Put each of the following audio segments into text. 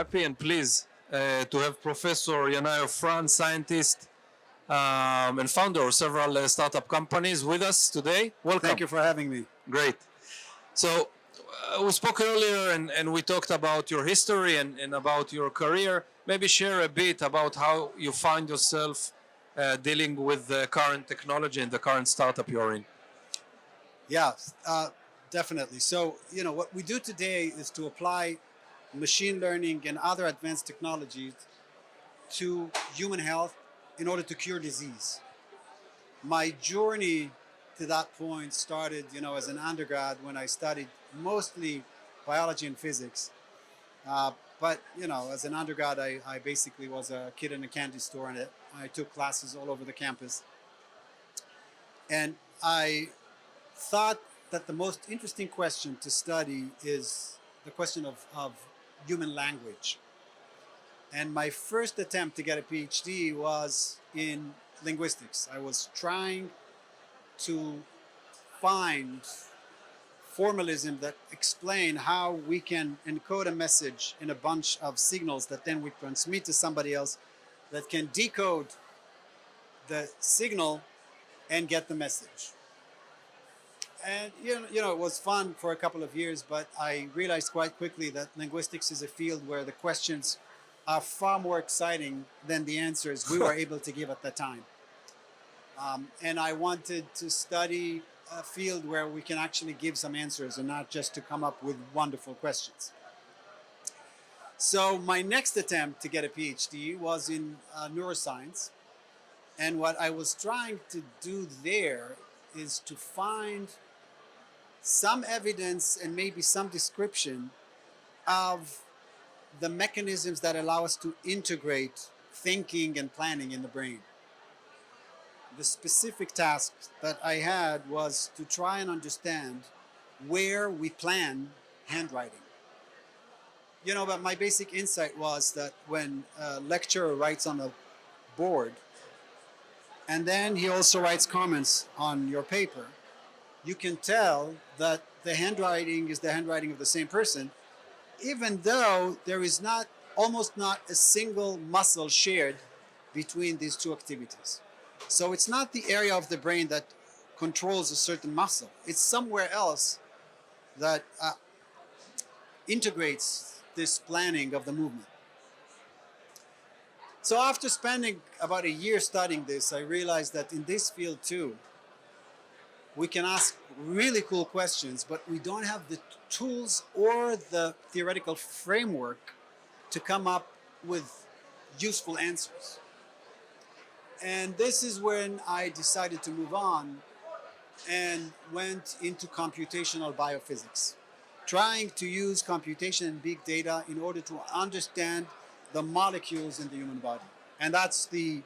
happy and pleased to have Professor Yanay Ofran, scientist and founder of several startup companies with us today. Welcome. Thank you for having me. Great. So we spoke earlier and we talked about your history and about your career. Maybe share a bit about how you find yourself dealing with the current technology and the current startup you're in. Yeah, definitely. So, what we do today is to apply machine learning and other advanced technologies to human health in order to cure disease. My journey to that point started, as an undergrad when I studied mostly biology and physics. But, as an undergrad, I basically was a kid in a candy store and I took classes all over the campus. And I thought that the most interesting question to study is the question of human language. And my first attempt to get a PhD was in linguistics. I was trying to find formalism that explain how we can encode a message in a bunch of signals that then we transmit to somebody else that can decode the signal and get the message. And it was fun for a couple of years, but I realized quite quickly that linguistics is a field where the questions are far more exciting than the answers we were able to give at the time. And I wanted to study a field where we can actually give some answers and not just to come up with wonderful questions. So my next attempt to get a PhD was in neuroscience. And what I was trying to do there is to find some evidence and maybe some description of the mechanisms that allow us to integrate thinking and planning in the brain. The specific task that I had was to try and understand where we plan handwriting. But my basic insight was that when a lecturer writes on a board and then he also writes comments on your paper, you can tell that the handwriting is the handwriting of the same person, even though there is almost not a single muscle shared between these two activities. So it's not the area of the brain that controls a certain muscle. It's somewhere else that integrates this planning of the movement. So after spending about a year studying this, I realized that in this field too, we can ask really cool questions, but we don't have the tools or the theoretical framework to come up with useful answers. And this is when I decided to move on and went into computational biophysics, trying to use computation and big data in order to understand the molecules in the human body. And that's the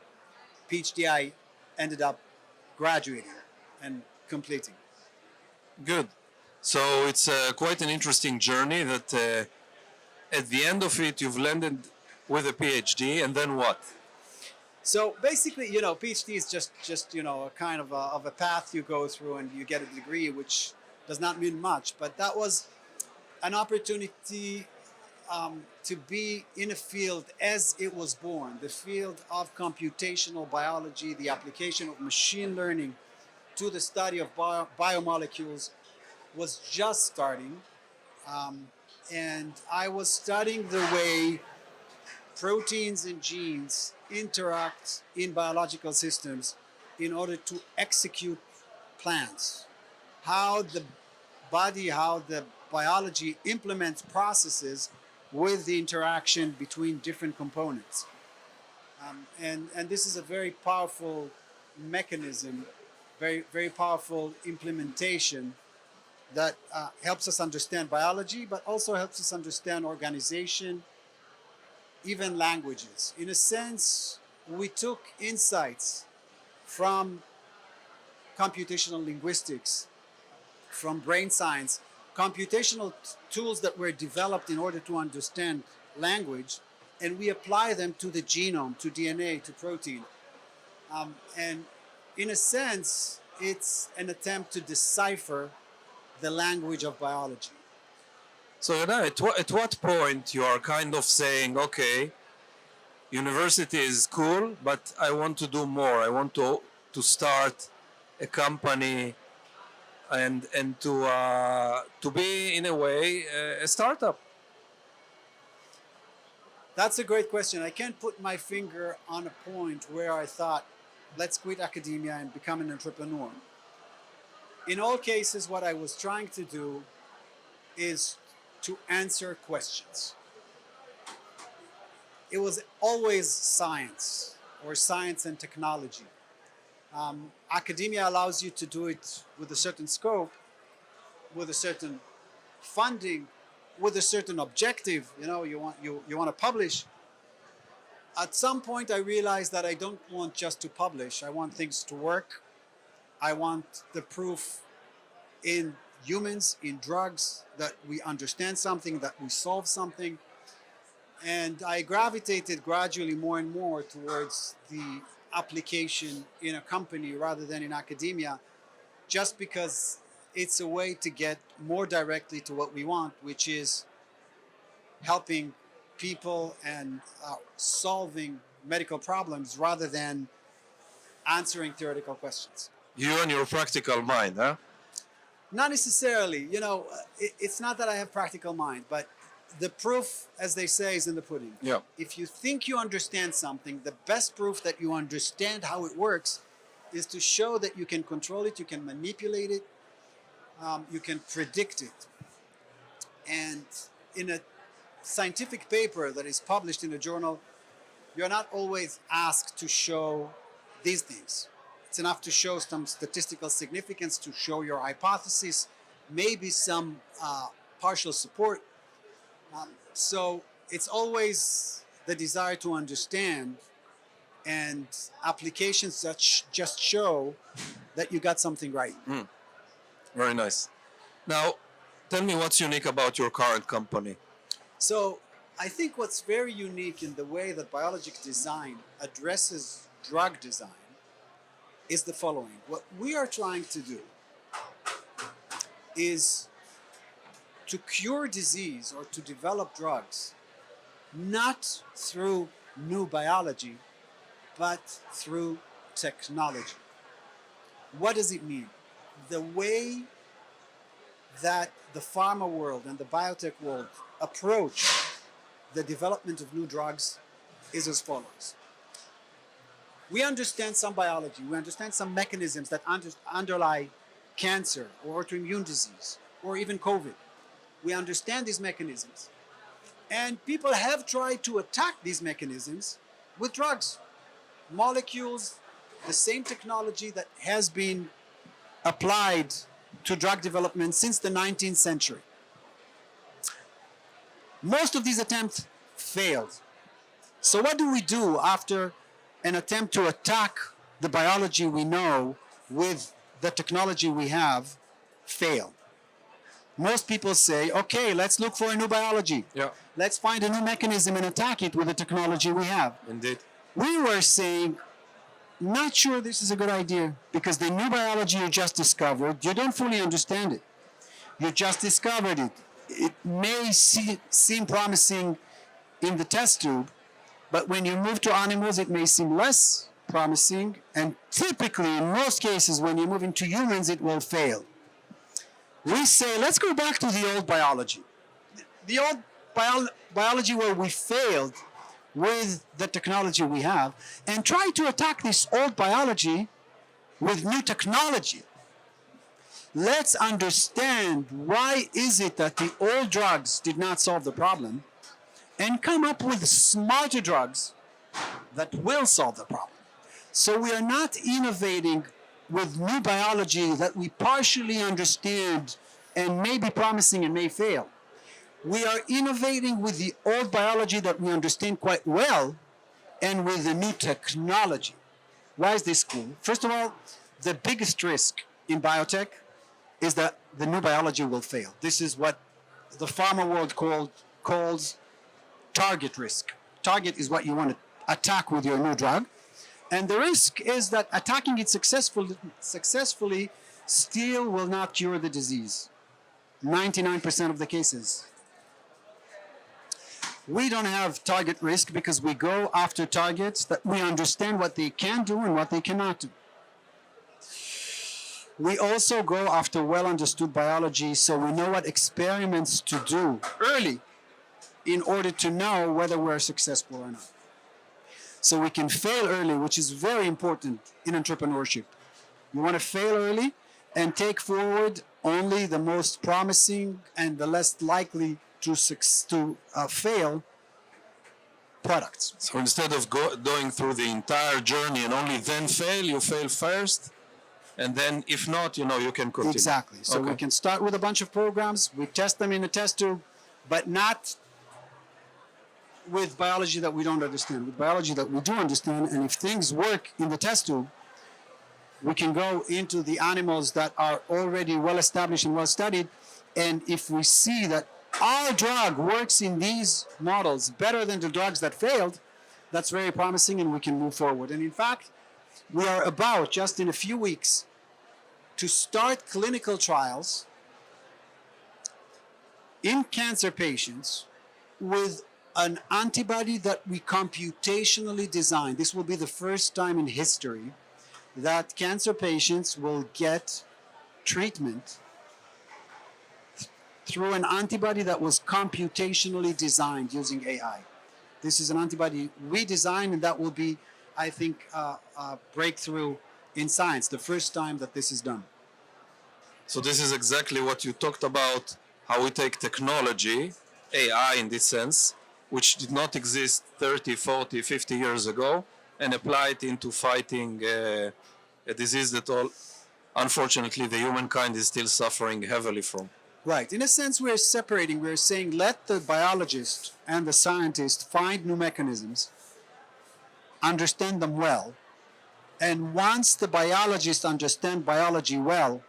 PhD I ended up graduating and completing. Good. So it's quite an interesting journey that at the end of it, you've landed with a PhD, and then what? So basically, PhD is just a kind of a path you go through and you get a degree, which does not mean much. But that was an opportunity to be in a field as it was born, the field of computational biology, the application of machine learning to the study of biomolecules was just starting. And I was studying the way proteins and genes interact in biological systems in order to execute plans. How the body, how the biology implements processes with the interaction between different components. And this is a very powerful mechanism, very, very powerful implementation that helps us understand biology, but also helps us understand organization, even languages. In a sense, we took insights from computational linguistics, from brain science, computational tools that were developed in order to understand language, and we apply them to the genome, to DNA, to protein. And in a sense, it's an attempt to decipher the language of biology. So at what point you are kind of saying, okay, university is cool, but I want to do more. I want to start a company and to be in a way a startup. That's a great question. I can't put my finger on a point where I thought, let's quit academia and become an entrepreneur. In all cases, what I was trying to do is to answer questions. It was always science or science and technology. Academia allows you to do it with a certain scope, with a certain funding, with a certain objective. You want to publish. At some point, I realized that I don't want just to publish. I want things to work. I want the proof in humans, in drugs, that we understand something, that we solve something. And I gravitated gradually more and more towards the application in a company rather than in academia, just because it's a way to get more directly to what we want, which is helping people and solving medical problems rather than answering theoretical questions. You and your practical mind, huh? Not necessarily. It's not that I have practical mind, but the proof, as they say, is in the pudding. Yeah. If you think you understand something, the best proof that you understand how it works is to show that you can control it, you can manipulate it, you can predict it. And in a scientific paper that is published in a journal, you're not always asked to show these things. It's enough to show some statistical significance, to show your hypothesis, maybe some partial support. So it's always the desire to understand, and applications that just show that you got something right. Very nice. Now, tell me what's unique about your current company. So I think what's very unique in the way that biologic design addresses drug design is the following. What we are trying to do is to cure disease or to develop drugs, not through new biology, but through technology. What does it mean? The way that the pharma world and the biotech world approach the development of new drugs is as follows. We understand some biology, we understand some mechanisms that underlie cancer or autoimmune disease or even COVID. We understand these mechanisms. And people have tried to attack these mechanisms with drugs, molecules, the same technology that has been applied to drug development since the 19th century. Most of these attempts failed. So what do we do after an attempt to attack the biology we know with the technology we have fail? Most people say, okay, let's look for a new biology. Yeah. Let's find a new mechanism and attack it with the technology we have. Indeed. We were saying, not sure this is a good idea, because the new biology you just discovered, you don't fully understand it. You just discovered it. It may seem promising in the test tube, but when you move to animals, it may seem less promising. And typically, in most cases, when you move into humans, it will fail. We say, let's go back to the old biology. The old biology where we failed with the technology we have, and try to attack this old biology with new technology. Let's understand why is it that the old drugs did not solve the problem, and come up with smarter drugs that will solve the problem. So we are not innovating with new biology that we partially understand and may be promising and may fail. We are innovating with the old biology that we understand quite well and with the new technology. Why is this cool? First of all, the biggest risk in biotech is that the new biology will fail. This is what the pharma world calls target risk. Target is what you want to attack with your new drug. And the risk is that attacking it successfully still will not cure the disease. 99% of the cases. We don't have target risk because we go after targets that we understand what they can do and what they cannot do. We also go after well understood biology, so we know what experiments to do early in order to know whether we're successful or not. So we can fail early, which is very important in entrepreneurship. You want to fail early and take forward only the most promising and the less likely to fail products. So instead of going through the entire journey and only then fail, you fail first, and then if not, you can continue. Exactly. So we can start with a bunch of programs, we test them in a test tube, but not with biology that we don't understand, with biology that we do understand. And if things work in the test tube, we can go into the animals that are already well established and well studied. And if we see that our drug works in these models better than the drugs that failed, that's very promising and we can move forward. And in fact, we are about, just in a few weeks, to start clinical trials in cancer patients with an antibody that we computationally designed. This will be the first time in history that cancer patients will get treatment through an antibody that was computationally designed using AI. This is an antibody we designed, and that will be, I think, a breakthrough in science, the first time that this is done. So this is exactly what you talked about, how we take technology, AI in this sense, which did not exist 30, 40, 50 years ago, and apply it into fighting a disease that unfortunately, the humankind is still suffering heavily from. Right. In a sense, we're separating. We're saying let the biologist and the scientist find new mechanisms, understand them well, and once the biologists understand biology well,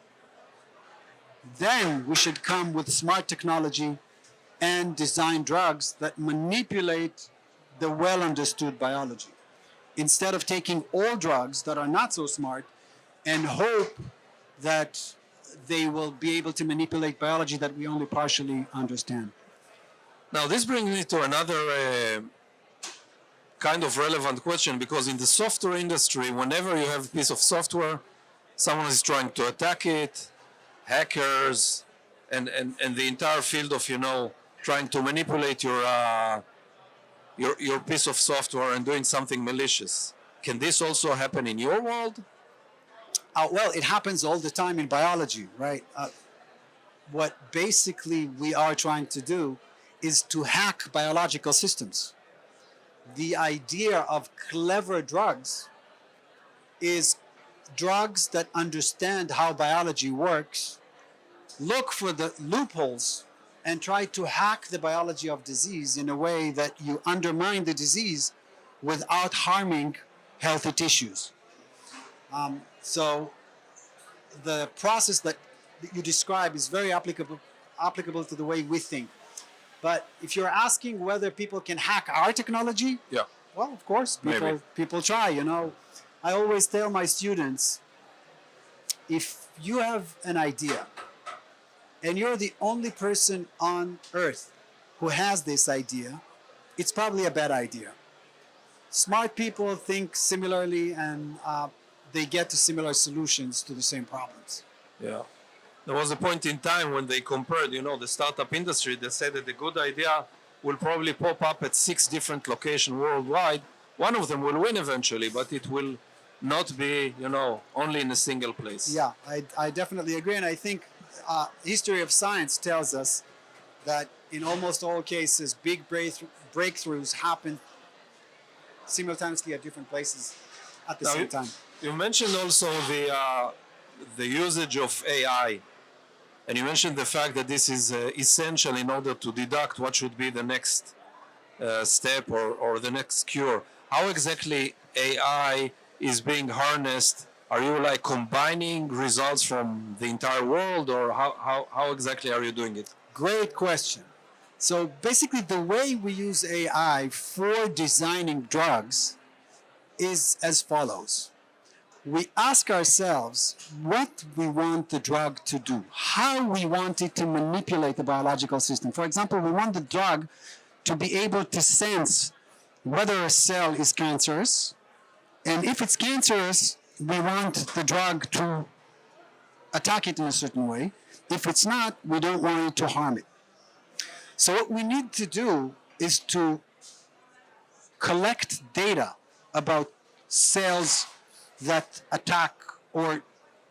then we should come with smart technology and design drugs that manipulate the well-understood biology, instead of taking all drugs that are not so smart and hope that they will be able to manipulate biology that we only partially understand. Now, this brings me to another kind of relevant question, because in the software industry, whenever you have a piece of software, someone is trying to attack it, hackers, and the entire field of, trying to manipulate your piece of software and doing something malicious. Can this also happen in your world? Well, it happens all the time in biology, right? What basically we are trying to do is to hack biological systems. The idea of clever drugs is drugs that understand how biology works, look for the loopholes, and try to hack the biology of disease in a way that you undermine the disease without harming healthy tissues. So the process that you describe is very applicable to the way we think. But if you're asking whether people can hack our technology, yeah, well, of course, people try. I always tell my students, if you have an idea and you're the only person on earth who has this idea, it's probably a bad idea. Smart people think similarly, and they get to similar solutions to the same problems. Yeah. There was a point in time when they compared, the startup industry. They said that a good idea will probably pop up at 6 different locations worldwide. One of them will win eventually, but it will not be, only in a single place. Yeah, I definitely agree. And I think history of science tells us that in almost all cases, big breakthroughs happen simultaneously at different places at the same time. You mentioned also the usage of AI, and you mentioned the fact that this is essential in order to deduct what should be the next step or the next cure. How exactly AI is being harnessed? Are you like combining results from the entire world, or how exactly are you doing it? Great question. So basically the way we use AI for designing drugs is as follows. We ask ourselves what we want the drug to do, how we want it to manipulate the biological system. For example, we want the drug to be able to sense whether a cell is cancerous. And if it's cancerous, we want the drug to attack it in a certain way. If it's not, we don't want it to harm it. So what we need to do is to collect data about cells that attack, or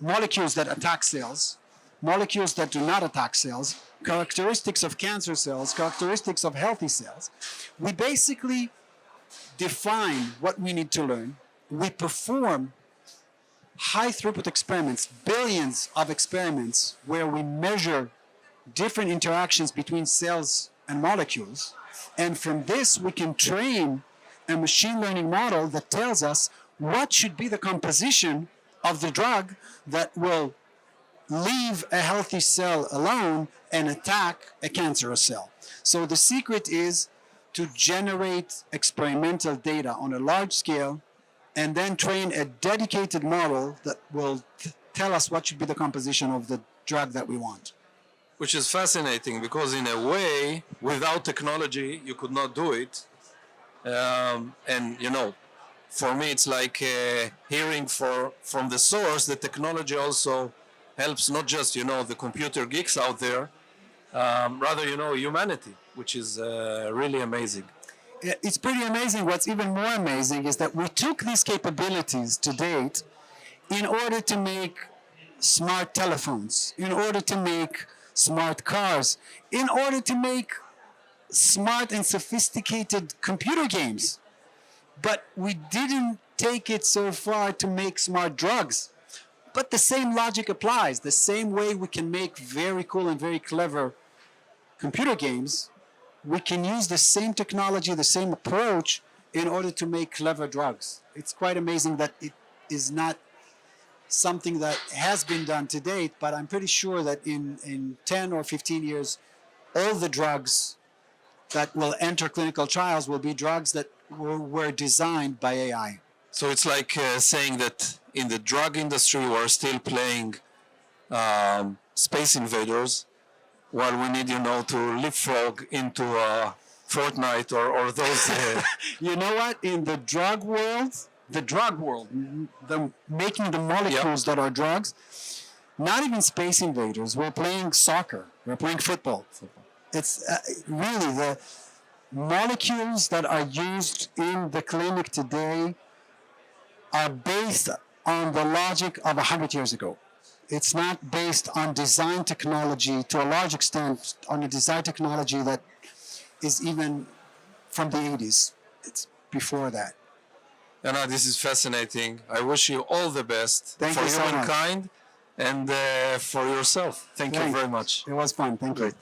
molecules that attack cells, molecules that do not attack cells, characteristics of cancer cells, characteristics of healthy cells. We basically define what we need to learn. We perform high throughput experiments, billions of experiments, where we measure different interactions between cells and molecules. And from this, we can train a machine learning model that tells us what should be the composition of the drug that will leave a healthy cell alone and attack a cancerous cell. So the secret is to generate experimental data on a large scale and then train a dedicated model that will tell us what should be the composition of the drug that we want. Which is fascinating because in a way, without technology, you could not do it. And you know, for me, it's like hearing from the source that technology also helps not just, you know, the computer geeks out there, rather, you know, humanity, which is really amazing. It's pretty amazing. What's even more amazing is that we took these capabilities to date in order to make smart telephones, in order to make smart cars, in order to make smart and sophisticated computer games. But we didn't take it so far to make smart drugs. But the same logic applies. The same way we can make very cool and very clever computer games, we can use the same technology, the same approach in order to make clever drugs. It's quite amazing that it is not something that has been done to date, but I'm pretty sure that in 10 or 15 years, all the drugs that will enter clinical trials will be drugs that were designed by AI. So it's like saying that in the drug industry, we're still playing Space Invaders, while we need, you know, to leapfrog into Fortnite or those. You know what? In the drug world, making the molecules that are drugs, not even Space Invaders. We're playing soccer. We're playing football. It's really the molecules that are used in the clinic today are based on the logic of 100 years ago. It's not based on design technology, to a large extent, on a design technology that is even from the 80s. It's before that. Yanay, this is fascinating. I wish you all the best Thank for you so much. humankind and for yourself. Thank you very much. It was fun. Thank you. Great.